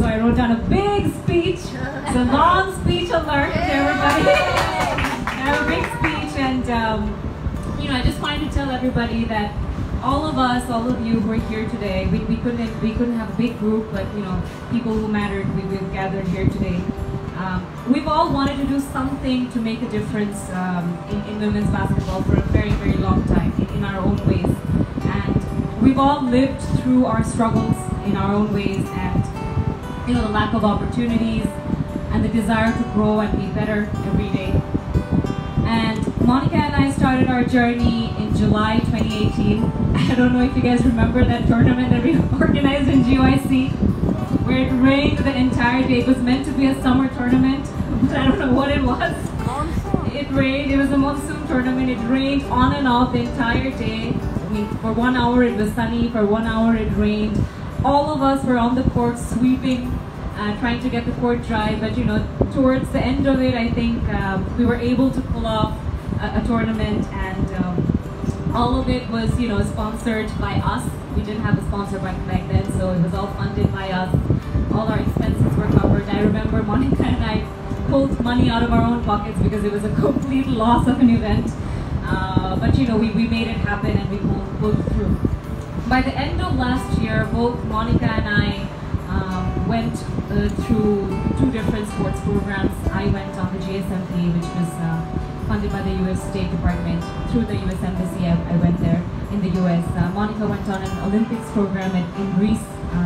so I wrote down a big speech. It's a long speech alert to everybody. I have a big speech, and I just wanted to tell everybody that all of us, all of you who are here today, we couldn't have a big group, but people who mattered, we've gathered here today. We've all wanted to do something to make a difference in women's basketball for a very, very long time, in our own ways. And we've all lived through our struggles in our own ways, and the lack of opportunities and the desire to grow and be better every day. And Monika and I started our journey in July 2018. I don't know if you guys remember that tournament that we organized in GYC, where it rained the entire day. It was meant to be a summer tournament, but I don't know what it was. It rained. It was a monsoon tournament. It rained on and off the entire day. I mean, for 1 hour it was sunny, for 1 hour it rained. All of us were on the court sweeping, trying to get the court dry, but towards the end of it, I think we were able to pull off a tournament, and all of it was sponsored by us. We didn't have a sponsor back then, so it was all funded by us. All our expenses were covered. I remember Monika and I pulled money out of our own pockets because it was a complete loss of an event, but we made it happen, and we pulled through. By the end of last year, both Monika and I went through 2 different sports programs. I went on the GSMP, which was funded by the US State Department. Through the US Embassy, I went there in the US. Monika went on an Olympics program in Greece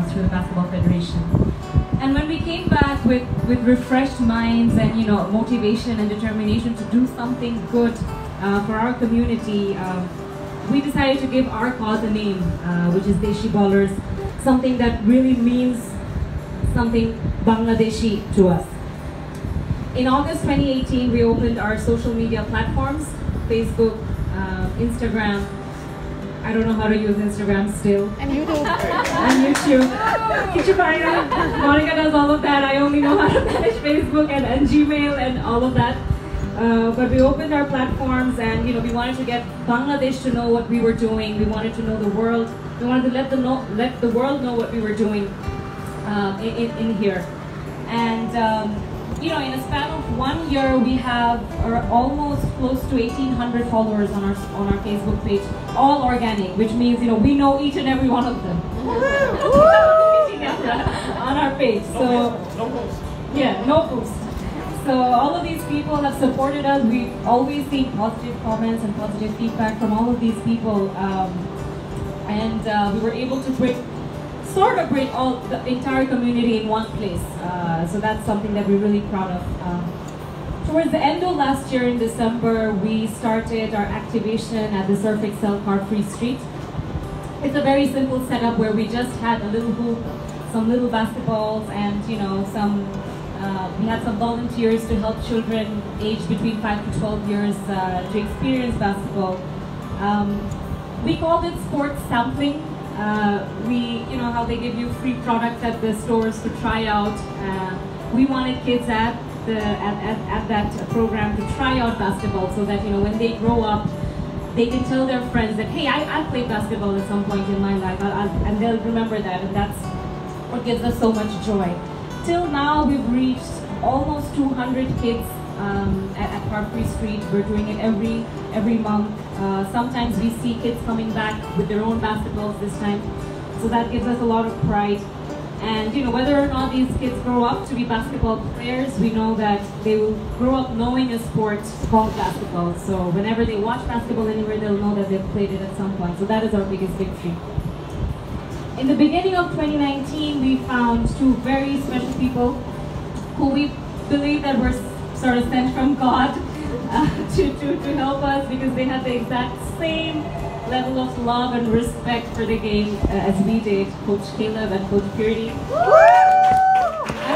through the Basketball Federation. And when we came back with refreshed minds and motivation and determination to do something good for our community, we decided to give our cause a name, which is Deshi Ballers, something that really means something Bangladeshi to us. In August 2018, we opened our social media platforms, Facebook, Instagram. I don't know how to use Instagram still. And YouTube. And YouTube. Kichupaya. Monika does all of that. I only know how to manage Facebook and Gmail and all of that. But we opened our platforms, and we wanted to get Bangladesh to know what we were doing. We wanted to know the world. We wanted to let the world know what we were doing in here. And in a span of 1 year, we have almost close to 1,800 followers on our Facebook page, all organic, which means we know each and every one of them on our page. So yeah, no post. So all of these people have supported us. We've always seen positive comments and positive feedback from all of these people, and we were able to bring all the entire community in one place. So that's something that we're really proud of. Towards the end of last year in December, we started our activation at the Surf Excel Car-Free Street. It's a very simple setup where we just had a little hoop, some little basketballs, and we had some volunteers to help children aged between 5 to 12 years to experience basketball. We called it sports sampling. How they give you free products at the stores to try out. We wanted kids at that program to try out basketball, so that when they grow up, they can tell their friends that, hey, I played basketball at some point in my life, and they'll remember that, and that's what gives us so much joy. Till now, we've reached almost 200 kids at Car-Free Street. We're doing it every month. Sometimes we see kids coming back with their own basketballs this time, so that gives us a lot of pride. And whether or not these kids grow up to be basketball players, we know that they will grow up knowing a sport called basketball. So whenever they watch basketball anywhere, they'll know that they've played it at some point. So that is our biggest victory. In the beginning of 2019, we found 2 very special people who we believe that were sort of sent from God to help us, because they had the exact same level of love and respect for the game as we did, Coach Caleb and Coach Purity. I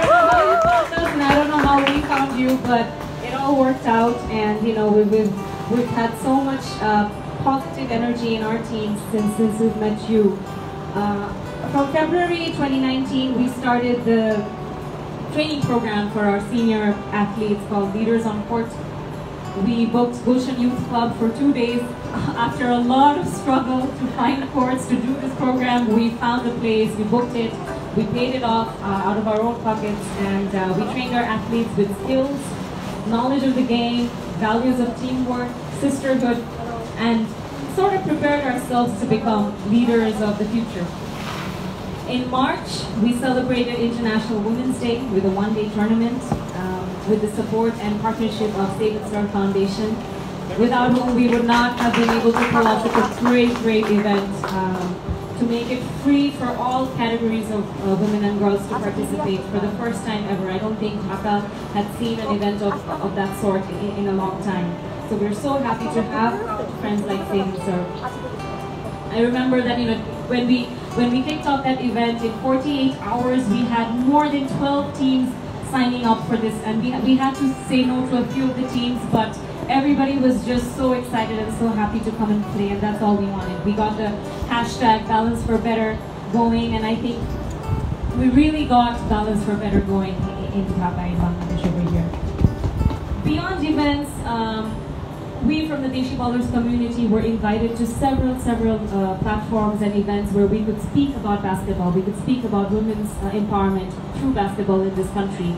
don't know how you found us, and I don't know how we found you, but it all worked out, and we've had so much positive energy in our team since we've met you. From February 2019, we started the training program for our senior athletes called Leaders on Court. We booked Gulshan Youth Club for 2 days. After a lot of struggle to find courts to do this program, we found a place, we booked it. We paid it off out of our own pockets, and we trained our athletes with skills, knowledge of the game, values of teamwork, sisterhood, and sort of prepared ourselves to become leaders of the future. In March, we celebrated International Women's Day with a one-day tournament with the support and partnership of Save and Star Foundation, without whom we would not have been able to pull off such a great event to make it free for all categories of women and girls to participate for the first time ever. I don't think Dhaka had seen an event of that sort in a long time. So we're so happy to have friends like Save and Serve. I remember that when we kicked off that event, in 48 hours we had more than 12 teams signing up for this, and we had to say no to a few of the teams, but everybody was just so excited and so happy to come and play, and that's all we wanted. We got the hashtag Balance for Better going, and I think we really got Balance for Better going in Dhaka and Bangladesh over here. Beyond events, we from the Deshi Ballers community were invited to several platforms and events where we could speak about basketball. We could speak about women's empowerment through basketball in this country.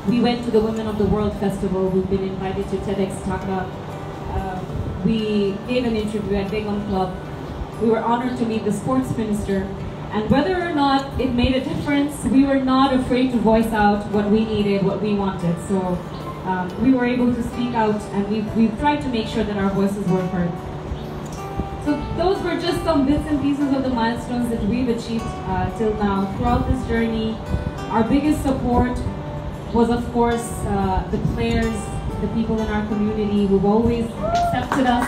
We went to the Women of the World Festival. We've been invited to TEDx Dhaka. We gave an interview at Begum Club. We were honored to meet the sports minister. And whether or not it made a difference, we were not afraid to voice out what we needed, what we wanted. So we were able to speak out, and we've tried to make sure that our voices were heard. So those were just some bits and pieces of the milestones that we've achieved till now. Throughout this journey, our biggest support was, of course, the players, the people in our community who've always accepted us,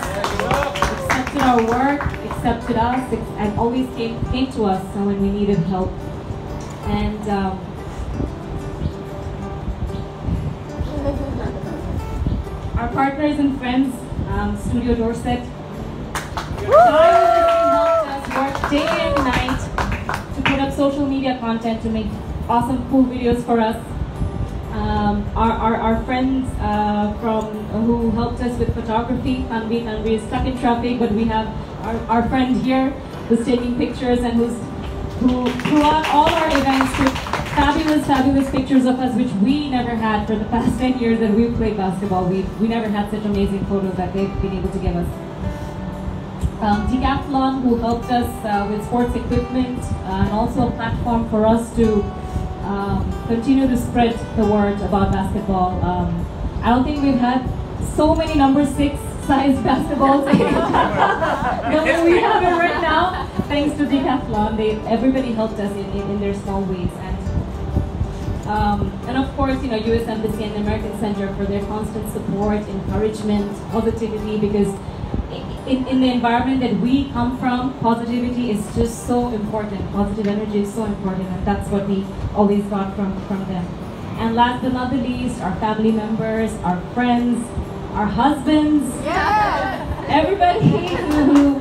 accepted our work, accepted us, and always came to us when we needed help. And our partners and friends, Studio Dorset, tirelessly helped us work day and night to put up social media content, to make awesome, cool videos for us. Our friends who helped us with photography, Tanvi is stuck in traffic, but we have our friend here who's taking pictures and who throughout all our events took fabulous pictures of us, which we never had for the past 10 years that we've played basketball. We never had such amazing photos that they've been able to give us. Decathlon, who helped us with sports equipment and also a platform for us to continue to spread the word about basketball. I don't think we've had so many number 6 size basketballs than we have it right now, thanks to Decathlon. Everybody helped us in their small ways. And of course, U.S. Embassy and the American Center for their constant support, encouragement, positivity, because in the environment that we come from, positivity is just so important. Positive energy is so important, and that's what we always got from them. And last but not the least, our family members, our friends, our husbands, everybody who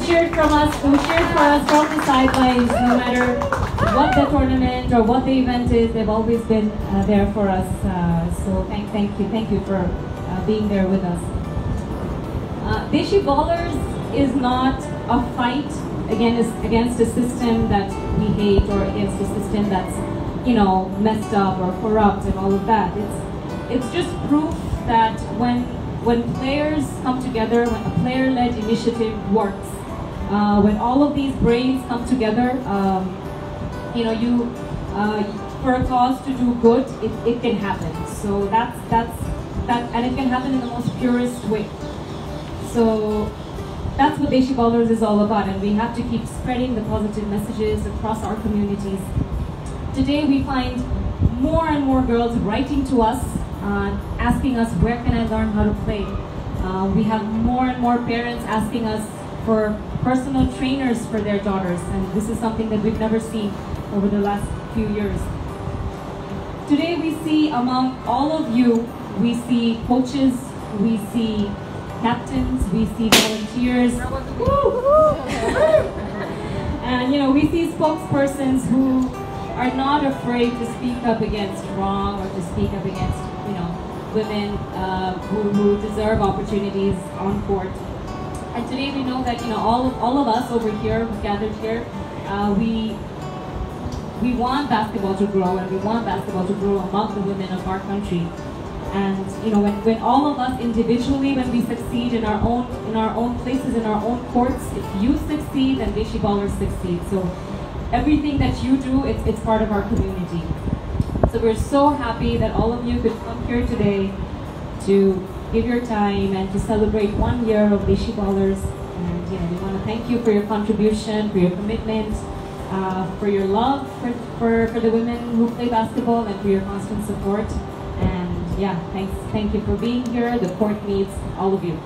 cheered for us from the sidelines, no matter what the tournament or what the event is, they've always been there for us. So thank you for being there with us. Deshi Ballers is not a fight against a system that we hate, or against a system that's messed up or corrupt and all of that. It's just proof that when players come together, when a player-led initiative works, when all of these brains come together, for a cause to do good, it can happen. So that's and it can happen in the most purest way. So that's what Deshi Ballers is all about, and we have to keep spreading the positive messages across our communities. Today we find more and more girls writing to us, asking us, where can I learn how to play? We have more and more parents asking us for personal trainers for their daughters, and this is something that we've never seen over the last few years. Today we see among all of you, we see coaches, we see captains, we see volunteers, and we see spokespersons who are not afraid to speak up against wrong, or to speak up against women who deserve opportunities on court. And today we know that all of us over here gathered here, we want basketball to grow, and we want basketball to grow among the women of our country. And when all of us individually, when we succeed in our own places, in our own courts, if you succeed, then Deshi ballers succeed. So everything that you do, it's part of our community. So we're so happy that all of you could come here today to give your time and to celebrate 1 year of Deshi ballers. And we want to thank you for your contribution, for your commitment, for your love for the women who play basketball, and for your constant support. And yeah, thank you for being here. The court needs all of you.